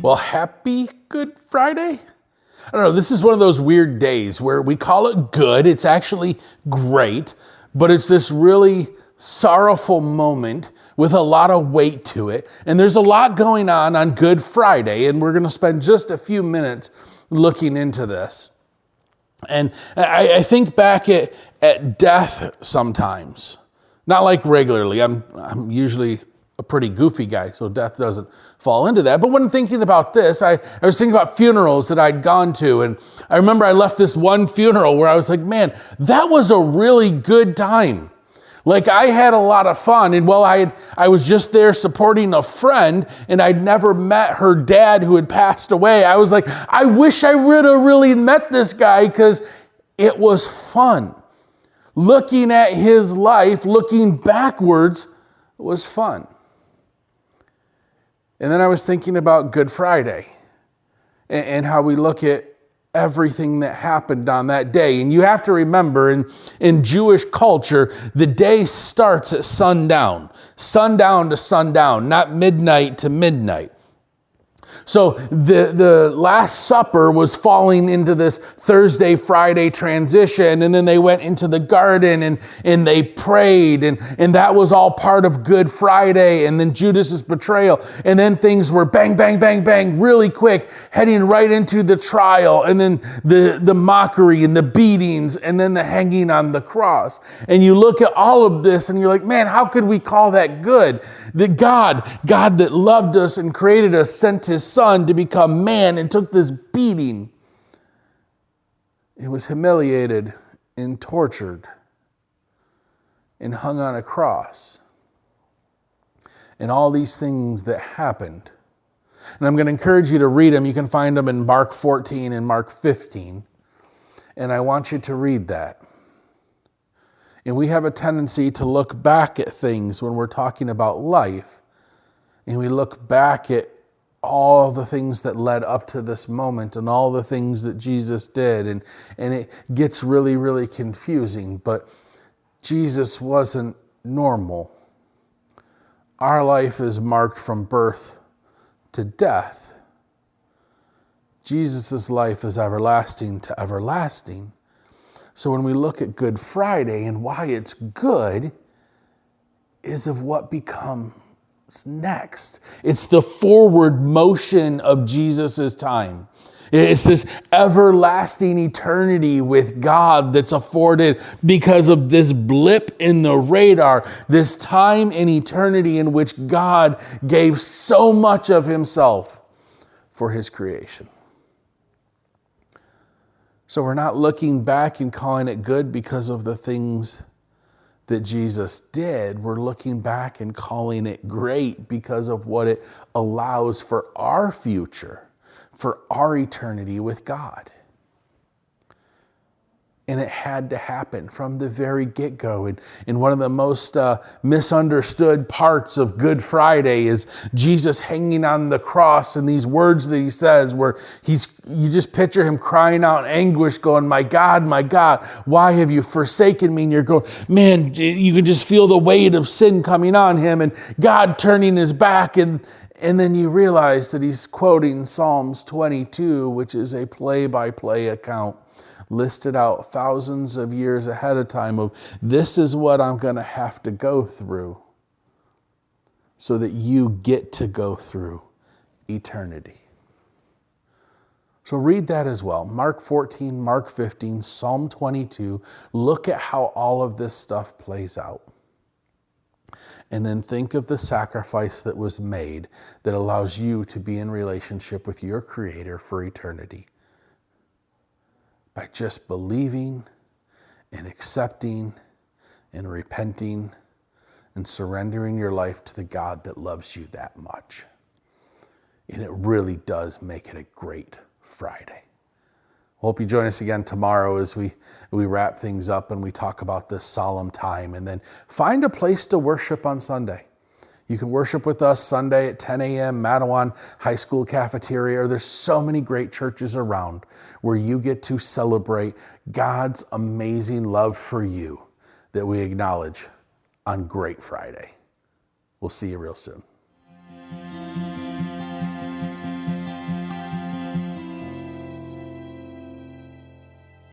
Well, happy Good Friday. I don't know, this is one of those weird days where we call it good. It's actually great, but it's this really sorrowful moment with a lot of weight to it. And there's a lot going on Good Friday, and we're going to spend just a few minutes looking into this. And I think back at death sometimes, not like regularly. I'm usually a pretty goofy guy, so death doesn't fall into that. But when thinking about this, I was thinking about funerals that I'd gone to. And I remember I left this one funeral where I was like, man, that was a really good time. Like, I had a lot of fun. And while I was just there supporting a friend, and I'd never met her dad who had passed away, I was like, I wish I would have really met this guy because it was fun. Looking at his life, looking backwards, was fun. And then I was thinking about Good Friday and how we look at everything that happened on that day. And you have to remember, in Jewish culture, the day starts at sundown to sundown, not midnight to midnight. So the Last Supper was falling into this Thursday, Friday transition, and then they went into the garden and they prayed, and that was all part of Good Friday, and then Judas's betrayal, and then things were bang, bang, bang, bang, really quick, heading right into the trial, and then the mockery and the beatings, and then the hanging on the cross. And you look at all of this, and you're like, man, how could we call that good? That God that loved us and created us, sent his Son to become man and took this beating. He was humiliated and tortured and hung on a cross. And all these things that happened. And I'm going to encourage you to read them. You can find them in Mark 14 and Mark 15. And I want you to read that. And we have a tendency to look back at things when we're talking about life. And we look back at all the things that led up to this moment and all the things that Jesus did. And it gets really, really confusing. But Jesus wasn't normal. Our life is marked from birth to death. Jesus' life is everlasting to everlasting. So when we look at Good Friday and why it's good is of what becomes next. It's the forward motion of Jesus' time. It's this everlasting eternity with God that's afforded because of this blip in the radar, this time in eternity in which God gave so much of himself for his creation. So we're not looking back and calling it good because of the things that Jesus did. We're looking back and calling it great because of what it allows for our future, for our eternity with God. And it had to happen from the very get-go. And one of the most misunderstood parts of Good Friday is Jesus hanging on the cross and these words that he says where you just picture him crying out in anguish going, my God, why have you forsaken me? And you're going, man, you can just feel the weight of sin coming on him and God turning his back. And then you realize that he's quoting Psalms 22, which is a play-by-play account listed out thousands of years ahead of time of this is what I'm going to have to go through so that you get to go through eternity. So read that as well. Mark 14, Mark 15, Psalm 22. Look at how all of this stuff plays out. And then think of the sacrifice that was made that allows you to be in relationship with your Creator for eternity. By just believing and accepting and repenting and surrendering your life to the God that loves you that much. And it really does make it a great Friday. Hope you join us again tomorrow as we wrap things up and we talk about this solemn time. And then find a place to worship on Sunday. You can worship with us Sunday at 10 a.m., Mattawan High School Cafeteria. There's so many great churches around where you get to celebrate God's amazing love for you that we acknowledge on Great Friday. We'll see you real soon.